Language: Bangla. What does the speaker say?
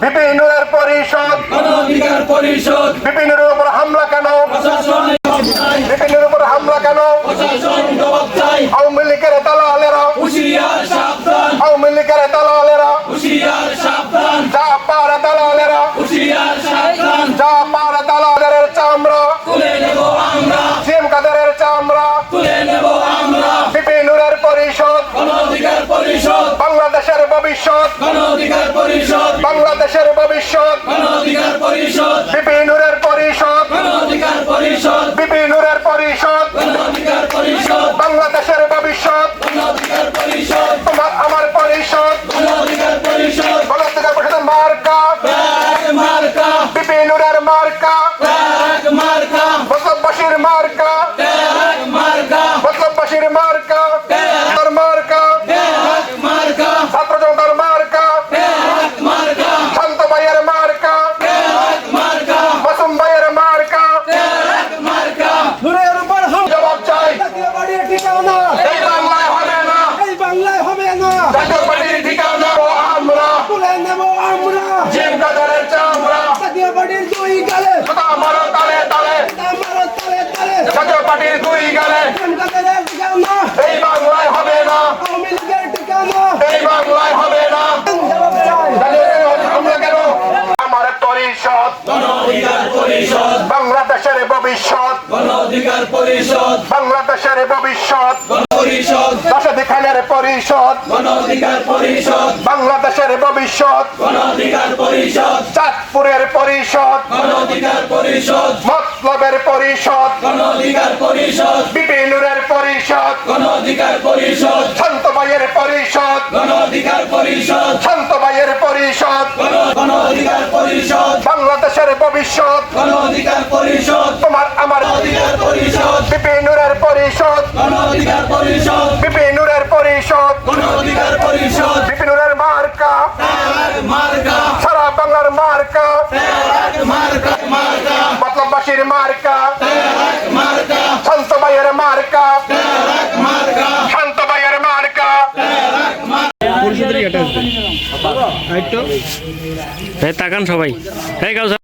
বিপিনুরের পরিষদ, গণঅধিকার পরিষদ, বিপিনুরের উপর হামলা কেন? প্রশাসন জবাব চাই, বিপিনুরের উপর হামলা কেন? প্রশাসন জবাব চাই, আওয়ামী লীগের দালালেরা, হুঁশিয়ার সাবধান, আওয়ামী লীগের দালালেরা, হুঁশিয়ার সাবধান, যা পারে দালালেরা, হুঁশিয়ার সাবধান, যা পারে দালালের চামড়া, তুলে নেব আমরা, জিম কাদেরের চামড়া। তুলে নেব আমরা, বিপিনুরের পরিষদ, গণঅধিকার পরিষদ, বাংলাদেশের ভবিষ্যৎ, গণঅধিকার পরিষদ, বাংলাদেশের ভবিষ্যৎ। গণঅধিকার পরিষদ, বিপিনুরের পরিষদ, গণঅধিকার পরিষদ, বিপিনুরের পরিষদ, গণঅধিকার পরিষদ, বাংলাদেশের ভবিষ্যৎ। গণঅধিকার পরিষদ, তোমার আমার পরিষদ, গণঅধিকার পরিষদ, গণঅধিকার পরিষদের মার্কা, এক মার্কা, বিপিনুরের মার্কা, এক মার্কা, মতলববাসীর মার্কা, এক মার্কা, মতলববাসীর মার্কা, তার মার্কা, এক মার্কা, ছাত্র জনতার মার্কা, এক মার্কা, শান্ত ভাইয়ের মার্কা, এক মার্কা, মাসুম ভাইয়ের মার্কা। এক মার্কা, নূরের উপর জবাব চাই, জাতীয় পার্টির ঠিকানা, এই বাংলায় হবে না, এই বাংলায় হবে না, জাতীয় পার্টির ঠিকানা ও আমরা, তুলে নেব আমরা জিম কাদেরের চামড়া, জাতীয় পার্টির দুই গালে, কথা আমারও তালে তালে, আমারও তালে তালে জাতীয় পার্টির দুই গালে, কাদের ঠিকানা, এই বাংলায় হবে না, আওয়ামী লীগের ঠিকানা, এই বাংলায় হবে না। জবাব চাই, আমরা কেন? আমার পরিষদ, গণঅধিকার পরিষদ, বাংলাদেশের ভবিষ্যৎ, গণঅধিকার পরিষদ, বাংলাদেশের ভবিষ্যৎ, পরিষদ, রাশেদ খানের পরিষদ, গণঅধিকার পরিষদ, বাংলাদেশের ভবিষ্যৎ, গণঅধিকার পরিষদ, চাঁদপুরের পরিষদ, গণঅধিকার পরিষদ, মতলবের পরিষদ, গণঅধিকার পরিষদ, বিপিনুরের পরিষদ, গণঅধিকার পরিষদ, শান্ত ভাইয়ের পরিষদ, গণঅধিকার পরিষদ, শান্ত ভাইয়ের পরিষদ, গণঅধিকার পরিষদ, বাংলাদেশের ভবিষ্যৎ। গণঅধিকার পরিষদ, তোমার আমার অধিকার পরিষদ, বিপিনুরের পরিষদ, গণঅধিকার পরিষদ, বিপিনুরের পরিষদ, গণঅধিকার পরিষদ, বিপিনুরের মার্কা, এক মার্কা, সারা বাংলার মার্কা, এক মার্কা, মার্কা, মতলববাসীর মার্কা, এক মার্কা, শান্ত ভাইয়ের মার্কা, এক মার্কা, শান্ত ভাইয়ের মার্কা। তাকান সবাই।